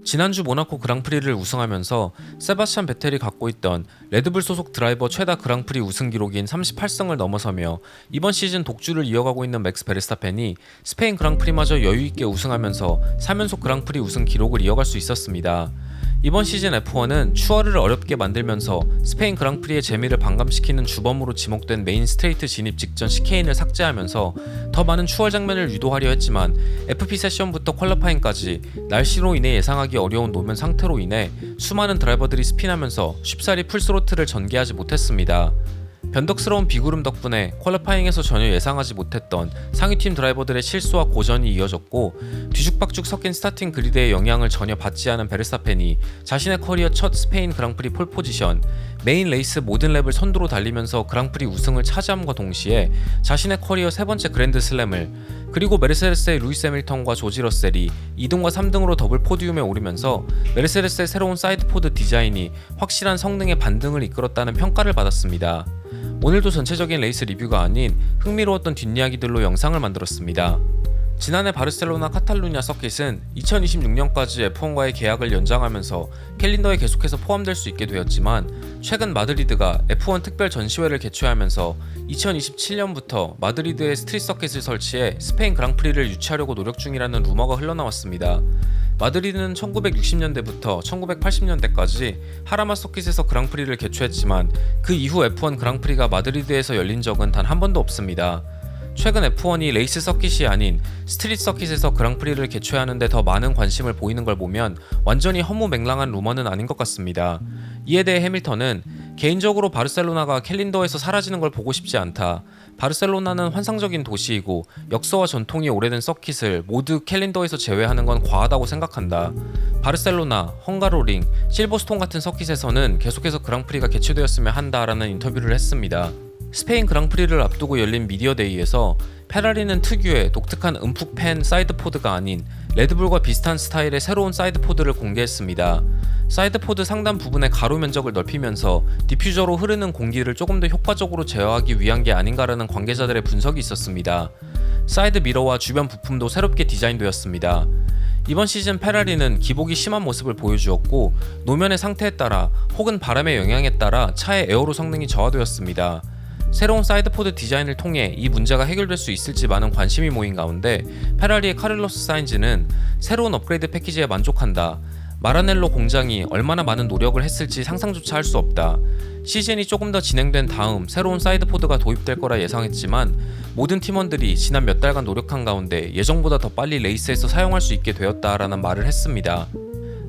지난주 모나코 그랑프리를 우승하면서 세바스찬 베텔이 갖고 있던 레드불 소속 드라이버 최다 그랑프리 우승 기록인 38승을 넘어서며 이번 시즌 독주를 이어가고 있는 맥스 베르스타펜이 스페인 그랑프리마저 여유있게 우승하면서 3연속 그랑프리 우승 기록을 이어갈 수 있었습니다. 이번 시즌 F1은 추월을 어렵게 만들면서 스페인 그랑프리의 재미를 반감시키는 주범으로 지목된 메인 스트레이트 진입 직전 시케인을 삭제하면서 더 많은 추월 장면을 유도하려 했지만 FP 세션부터 퀄리파잉까지 날씨로 인해 예상하기 어려운 노면 상태로 인해 수많은 드라이버들이 스핀하면서 쉽사리 풀스로틀을 전개하지 못했습니다. 변덕스러운 비구름 덕분에 퀄리파잉에서 전혀 예상하지 못했던 상위팀 드라이버들의 실수와 고전이 이어졌고 뒤죽박죽 섞인 스타팅 그리드의 영향을 전혀 받지 않은 베르스타펜이 자신의 커리어 첫 스페인 그랑프리 폴 포지션, 메인 레이스 모든 랩을 선두로 달리면서 그랑프리 우승을 차지함과 동시에 자신의 커리어 세 번째 그랜드 슬램을, 그리고 메르세데스의 루이스 해밀턴과 조지 러셀이 2등과 3등으로 더블 포디움에 오르면서 메르세데스의 새로운 사이드포드 디자인이 확실한 성능의 반등을 이끌었다는 평가를 받았습니다. 오늘도 전체적인 레이스 리뷰가 아닌 흥미로웠던 뒷이야기들로 영상을 만들었습니다. 지난해 바르셀로나 카탈루냐 서킷은 2026년까지 F1과의 계약을 연장하면서 캘린더에 계속해서 포함될 수 있게 되었지만 최근 마드리드가 F1 특별 전시회를 개최하면서 2027년부터 마드리드에 스트릿 서킷을 설치해 스페인 그랑프리를 유치하려고 노력 중이라는 루머가 흘러나왔습니다. 마드리드는 1960년대부터 1980년대까지 하라마 서킷에서 그랑프리를 개최했지만 그 이후 F1 그랑프리가 마드리드에서 열린 적은 단 한 번도 없습니다. 최근 F1이 레이스 서킷이 아닌 스트릿 서킷에서 그랑프리를 개최하는데 더 많은 관심을 보이는 걸 보면 완전히 허무맹랑한 루머는 아닌 것 같습니다. 이에 대해 해밀턴은 개인적으로 바르셀로나가 캘린더에서 사라지는 걸 보고 싶지 않다. 바르셀로나는 환상적인 도시이고 역사와 전통이 오래된 서킷을 모두 캘린더에서 제외하는 건 과하다고 생각한다. 바르셀로나, 헝가로링, 실버스톤 같은 서킷에서는 계속해서 그랑프리가 개최되었으면 한다라는 인터뷰를 했습니다. 스페인 그랑프리를 앞두고 열린 미디어데이에서 페라리는 특유의 독특한 움푹 팬 사이드포드가 아닌 레드불과 비슷한 스타일의 새로운 사이드포드를 공개했습니다. 사이드포드 상단 부분의 가로 면적을 넓히면서 디퓨저로 흐르는 공기를 조금 더 효과적으로 제어하기 위한 게 아닌가라는 관계자들의 분석이 있었습니다. 사이드 미러와 주변 부품도 새롭게 디자인되었습니다. 이번 시즌 페라리는 기복이 심한 모습을 보여주었고 노면의 상태에 따라 혹은 바람의 영향에 따라 차의 에어로 성능이 저하되었습니다. 새로운 사이드포드 디자인을 통해 이 문제가 해결될 수 있을지 많은 관심이 모인 가운데 페라리의 카를로스 사인즈는 새로운 업그레이드 패키지에 만족한다. 마라넬로 공장이 얼마나 많은 노력을 했을지 상상조차 할 수 없다. 시즌이 조금 더 진행된 다음 새로운 사이드포드가 도입될 거라 예상했지만 모든 팀원들이 지난 몇 달간 노력한 가운데 예정보다 더 빨리 레이스에서 사용할 수 있게 되었다라는 말을 했습니다.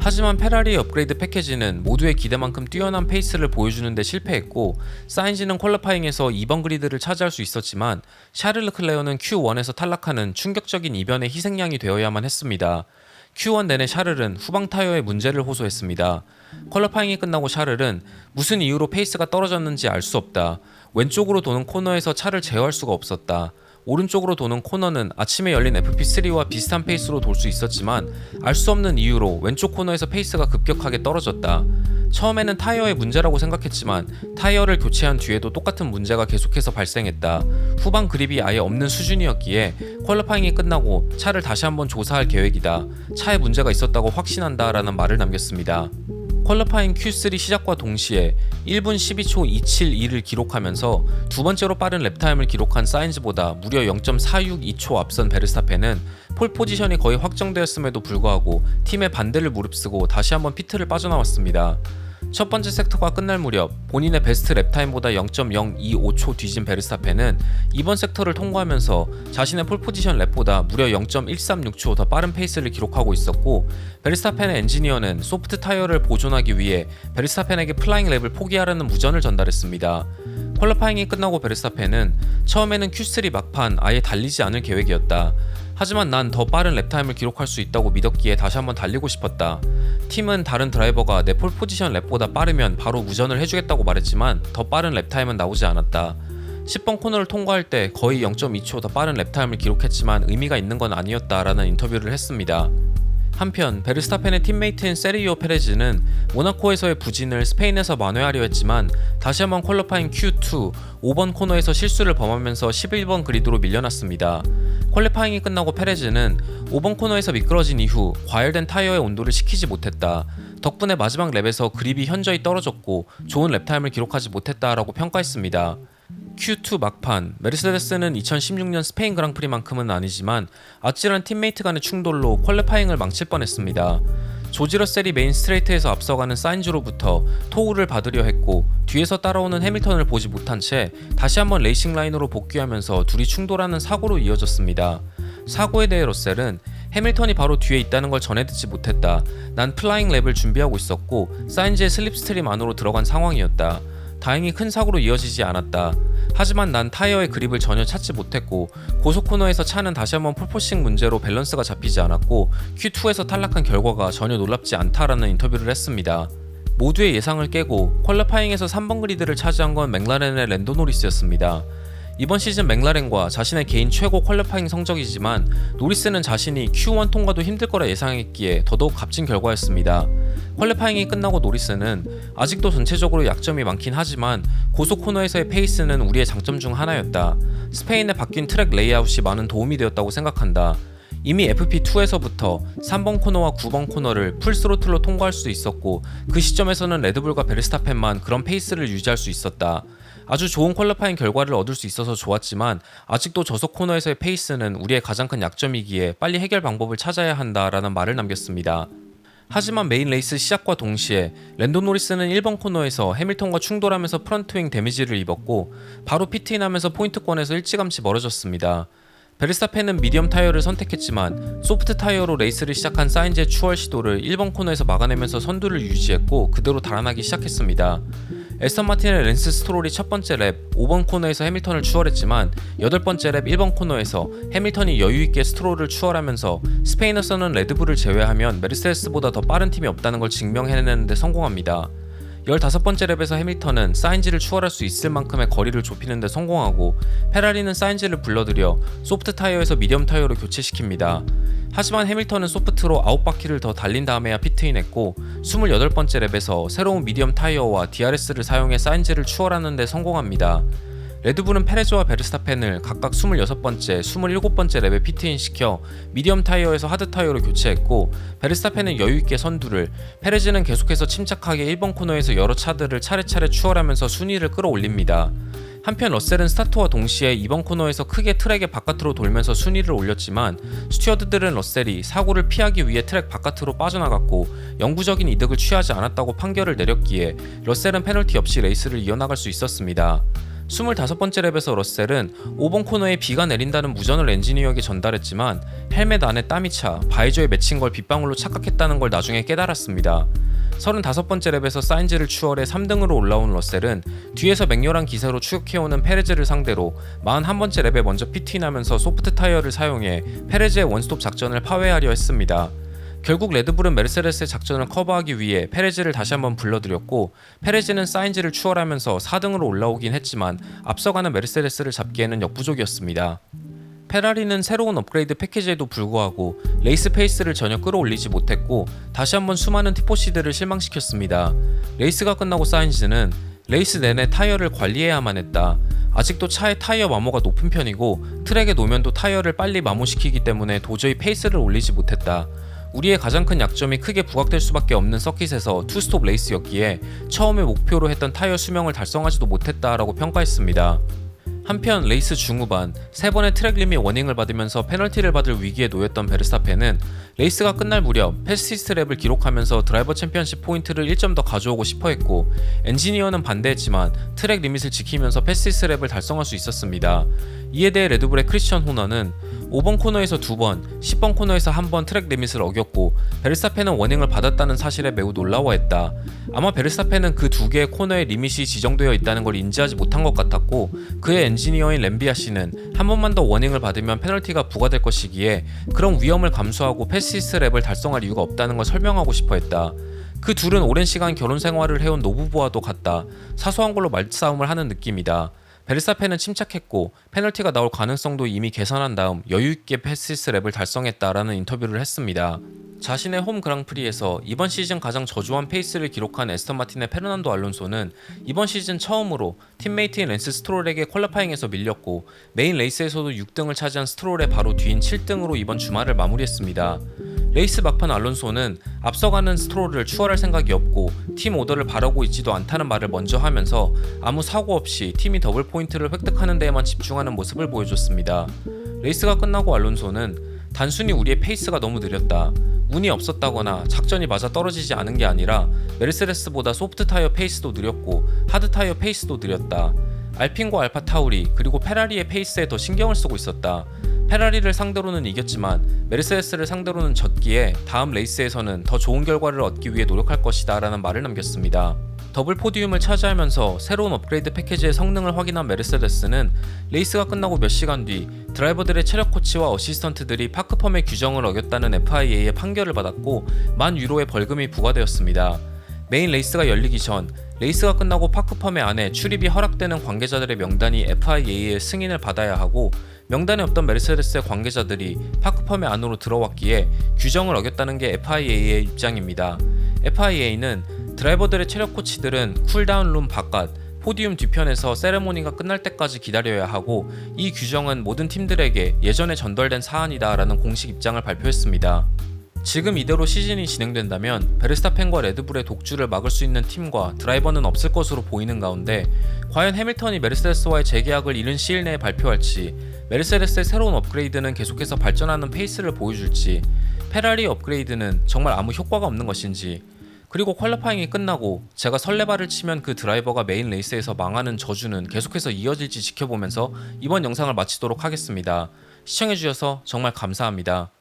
하지만 페라리의 업그레이드 패키지는 모두의 기대만큼 뛰어난 페이스를 보여주는데 실패했고 사인즈는 퀄리파잉에서 2번 그리드를 차지할 수 있었지만 샤를 르클레어는 Q1에서 탈락하는 충격적인 이변의 희생양이 되어야만 했습니다. Q1 내내 샤를은 후방 타이어에 문제를 호소했습니다. 퀄리파잉이 끝나고 샤를은 무슨 이유로 페이스가 떨어졌는지 알 수 없다. 왼쪽으로 도는 코너에서 차를 제어할 수가 없었다. 오른쪽으로 도는 코너는 아침에 열린 FP3와 비슷한 페이스로 돌 수 있었지만 알 수 없는 이유로 왼쪽 코너에서 페이스가 급격하게 떨어졌다. 처음에는 타이어의 문제라고 생각했지만 타이어를 교체한 뒤에도 똑같은 문제가 계속해서 발생했다. 후방 그립이 아예 없는 수준이었기에 퀄리파잉이 끝나고 차를 다시 한번 조사할 계획이다. 차에 문제가 있었다고 확신한다 라는 말을 남겼습니다. 퀄리파잉 Q3 시작과 동시에 1분 12초 272를 기록하면서 두 번째로 빠른 랩타임을 기록한 사인즈보다 무려 0.462초 앞선 베르스타펜은 폴 포지션이 거의 확정되었음에도 불구하고 팀의 반대를 무릅쓰고 다시 한번 피트를 빠져나왔습니다. 첫 번째 섹터가 끝날 무렵 본인의 베스트 랩타임보다 0.025초 뒤진 베르스타펜은 이번 섹터를 통과하면서 자신의 폴 포지션 랩보다 무려 0.136초 더 빠른 페이스를 기록하고 있었고 베르스타펜의 엔지니어는 소프트 타이어를 보존하기 위해 베르스타펜에게 플라잉 랩을 포기하라는 무전을 전달했습니다. 퀄리파잉이 끝나고 베르스타펜은 처음에는 Q3 막판 아예 달리지 않을 계획이었다. 하지만 난 더 빠른 랩타임을 기록할 수 있다고 믿었기에 다시 한번 달리고 싶었다. 팀은 다른 드라이버가 내 폴 포지션 랩보다 빠르면 바로 무전을 해주겠다고 말했지만 더 빠른 랩타임은 나오지 않았다. 10번 코너를 통과할 때 거의 0.2초 더 빠른 랩타임을 기록했지만 의미가 있는 건 아니었다라는 인터뷰를 했습니다. 한편 베르스타펜의 팀메이트인 세르히오 페레즈는 모나코에서의 부진을 스페인에서 만회하려 했지만 다시 한번 퀄리파잉 Q2 5번 코너에서 실수를 범하면서 11번 그리드로 밀려났습니다. 퀄리파잉이 끝나고 페레즈는 5번 코너에서 미끄러진 이후 과열된 타이어의 온도를 식히지 못했다. 덕분에 마지막 랩에서 그립이 현저히 떨어졌고 좋은 랩타임을 기록하지 못했다라고 평가했습니다. Q2 막판, 메르세데스는 2016년 스페인 그랑프리만큼은 아니지만 아찔한 팀메이트 간의 충돌로 퀄리파잉을 망칠 뻔했습니다. 조지 러셀이 메인 스트레이트에서 앞서가는 사인즈로부터 토우를 받으려 했고 뒤에서 따라오는 해밀턴을 보지 못한 채 다시 한번 레이싱 라인으로 복귀하면서 둘이 충돌하는 사고로 이어졌습니다. 사고에 대해 러셀은 해밀턴이 바로 뒤에 있다는 걸 전해 듣지 못했다. 난 플라잉 랩을 준비하고 있었고 사인즈의 슬립스트림 안으로 들어간 상황이었다. 다행히 큰 사고로 이어지지 않았다. 하지만 난 타이어의 그립을 전혀 찾지 못했고 고속 코너에서 차는 다시 한번 풀포싱 문제로 밸런스가 잡히지 않았고 Q2에서 탈락한 결과가 전혀 놀랍지 않다라는 인터뷰를 했습니다. 모두의 예상을 깨고 퀄리파잉에서 3번 그리드를 차지한 건 맥라렌의 랜도 노리스였습니다. 이번 시즌 맥라렌과 자신의 개인 최고 퀄리파잉 성적이지만 노리스는 자신이 Q1 통과도 힘들 거라 예상했기에 더더욱 값진 결과였습니다. 퀄리파잉이 끝나고 노리스는 아직도 전체적으로 약점이 많긴 하지만 고속 코너에서의 페이스는 우리의 장점 중 하나였다. 스페인의 바뀐 트랙 레이아웃이 많은 도움이 되었다고 생각한다. 이미 FP2에서부터 3번 코너와 9번 코너를 풀스로틀로 통과할 수 있었고 그 시점에서는 레드불과 베르스타펜만 그런 페이스를 유지할 수 있었다. 아주 좋은 퀄리파잉 결과를 얻을 수 있어서 좋았지만 아직도 저속 코너에서의 페이스는 우리의 가장 큰 약점이기에 빨리 해결 방법을 찾아야 한다라는 말을 남겼습니다. 하지만 메인 레이스 시작과 동시에 랜도 노리스는 1번 코너에서 해밀턴과 충돌하면서 프런트윙 데미지를 입었고 바로 피트인하면서 포인트권에서 일찌감치 멀어졌습니다. 베르스타펜은 미디엄 타이어를 선택했지만 소프트 타이어로 레이스를 시작한 사인즈의 추월 시도를 1번 코너에서 막아내면서 선두를 유지했고 그대로 달아나기 시작했습니다. 에스턴 마틴의 랜스 스트롤이 첫 번째 랩 5번 코너에서 해밀턴을 추월했지만 8번째 랩 1번 코너에서 해밀턴이 여유있게 스트롤을 추월하면서 스페인에서는 레드불을 제외하면 메르세데스보다 더 빠른 팀이 없다는 걸 증명해내는데 성공합니다. 15번째 랩에서 해밀턴은 사인즈를 추월할 수 있을 만큼의 거리를 좁히는 데 성공하고 페라리는 사인즈를 불러들여 소프트 타이어에서 미디엄 타이어로 교체시킵니다. 하지만 해밀턴은 소프트로 9바퀴를 더 달린 다음에야 피트인했고 28번째 랩에서 새로운 미디엄 타이어와 DRS를 사용해 사인즈를 추월하는 데 성공합니다. 레드불은 페레즈와 베르스타펜을 각각 26번째, 27번째 랩에 피트인시켜 미디엄 타이어에서 하드 타이어로 교체했고 베르스타펜은 여유있게 선두를, 페레즈는 계속해서 침착하게 1번 코너에서 여러 차들을 차례차례 추월하면서 순위를 끌어올립니다. 한편 러셀은 스타트와 동시에 2번 코너에서 크게 트랙의 바깥으로 돌면서 순위를 올렸지만 스튜어드들은 러셀이 사고를 피하기 위해 트랙 바깥으로 빠져나갔고 영구적인 이득을 취하지 않았다고 판결을 내렸기에 러셀은 페널티 없이 레이스를 이어나갈 수 있었습니다. 25번째 랩에서 러셀은 5번 코너에 비가 내린다는 무전을 엔지니어에게 전달했지만 헬멧 안에 땀이 차 바이저에 맺힌 걸 빗방울로 착각했다는 걸 나중에 깨달았습니다. 35번째 랩에서 사인즈를 추월해 3등으로 올라온 러셀은 뒤에서 맹렬한 기세로 추격해오는 페레즈를 상대로 41번째 랩에 먼저 피트인하면서 소프트 타이어를 사용해 페레즈의 원스톱 작전을 파괴하려 했습니다. 결국 레드불은 메르세데스의 작전을 커버하기 위해 페레즈를 다시 한번 불러들였고 페레즈는 사인즈를 추월하면서 4등으로 올라오긴 했지만 앞서가는 메르세데스를 잡기에는 역부족이었습니다. 페라리는 새로운 업그레이드 패키지에도 불구하고 레이스 페이스를 전혀 끌어올리지 못했고 다시 한번 수많은 티포시들을 실망시켰습니다. 레이스가 끝나고 사인즈는 레이스 내내 타이어를 관리해야만 했다. 아직도 차의 타이어 마모가 높은 편이고 트랙의 노면도 타이어를 빨리 마모시키기 때문에 도저히 페이스를 올리지 못했다. 우리의 가장 큰 약점이 크게 부각될 수밖에 없는 서킷에서 투스톱 레이스였기에 처음에 목표로 했던 타이어 수명을 달성하지도 못했다라고 평가했습니다. 한편 레이스 중후반 3번의 트랙 리밋 워닝을 받으면서 페널티를 받을 위기에 놓였던 베르스타펜은 레이스가 끝날 무렵 패스티스트 랩을 기록하면서 드라이버 챔피언십 포인트를 1점 더 가져오고 싶어 했고 엔지니어는 반대했지만 트랙 리밋을 지키면서 패스티스트 랩을 달성할 수 있었습니다. 이에 대해 레드불의 크리스천 호너는 5번 코너에서 2번, 10번 코너에서 1번 트랙 리밋을 어겼고 베르스타펜은 워닝을 받았다는 사실에 매우 놀라워했다. 아마 베르스타펜은 그 두 개의 코너에 리밋이 지정되어 있다는 걸 인지하지 못한 것 같았고 그의 엔지니어인 램비아 씨는 한 번만 더 워닝을 받으면 페널티가 부과될 것이기에 그런 위험을 감수하고 패시스트 랩을 달성할 이유가 없다는 걸 설명하고 싶어 했다. 그 둘은 오랜 시간 결혼 생활을 해온 노부부와도 같다. 사소한 걸로 말싸움을 하는 느낌이다. 베르스타펜은 침착했고 페널티가 나올 가능성도 이미 계산한 다음 여유있게 패시스 랩을 달성했다라는 인터뷰를 했습니다. 자신의 홈 그랑프리에서 이번 시즌 가장 저조한 페이스를 기록한 에스턴 마틴의 페르난도 알론소는 이번 시즌 처음으로 팀메이트인 랜스 스트롤에게 퀄리파잉에서 밀렸고 메인 레이스에서도 6등을 차지한 스트롤의 바로 뒤인 7등으로 이번 주말을 마무리했습니다. 레이스 막판 알론소는 앞서가는 스트롤을 추월할 생각이 없고 팀 오더를 바라고 있지도 않다는 말을 먼저 하면서 아무 사고 없이 팀이 더블 포인트를 획득하는 데에만 집중하는 모습을 보여줬습니다. 레이스가 끝나고 알론소는 단순히 우리의 페이스가 너무 느렸다. 운이 없었다거나 작전이 맞아 떨어지지 않은 게 아니라 메르세데스보다 소프트 타이어 페이스도 느렸고 하드 타이어 페이스도 느렸다. 알핀과 알파 타우리 그리고 페라리의 페이스에 더 신경을 쓰고 있었다. 페라리를 상대로는 이겼지만 메르세데스를 상대로는 졌기에 다음 레이스에서는 더 좋은 결과를 얻기 위해 노력할 것이다 라는 말을 남겼습니다. 더블 포디움을 차지하면서 새로운 업그레이드 패키지의 성능을 확인한 메르세데스는 레이스가 끝나고 몇 시간 뒤 드라이버들의 체력 코치와 어시스턴트들이 파크펌의 규정을 어겼다는 FIA의 판결을 받았고 10,000유로의 벌금이 부과되었습니다. 메인 레이스가 열리기 전 레이스가 끝나고 파크펌의 안에 출입이 허락되는 관계자들의 명단이 FIA의 승인을 받아야 하고 명단에 없던 메르세데스의 관계자들이 파크펌의 안으로 들어왔기에 규정을 어겼다는 게 FIA의 입장입니다. FIA는 드라이버들의 체력 코치들은 쿨다운 룸 바깥 포디움 뒤편에서 세레모니가 끝날 때까지 기다려야 하고 이 규정은 모든 팀들에게 예전에 전달된 사안이다 라는 공식 입장을 발표했습니다. 지금 이대로 시즌이 진행된다면 베르스타펜과 레드불의 독주를 막을 수 있는 팀과 드라이버는 없을 것으로 보이는 가운데 과연 해밀턴이 메르세데스와의 재계약을 이른 시일 내에 발표할지, 메르세데스의 새로운 업그레이드는 계속해서 발전하는 페이스를 보여줄지, 페라리 업그레이드는 정말 아무 효과가 없는 것인지, 그리고 퀄리파잉이 끝나고 제가 설레발을 치면 그 드라이버가 메인 레이스에서 망하는 저주는 계속해서 이어질지 지켜보면서 이번 영상을 마치도록 하겠습니다. 시청해주셔서 정말 감사합니다.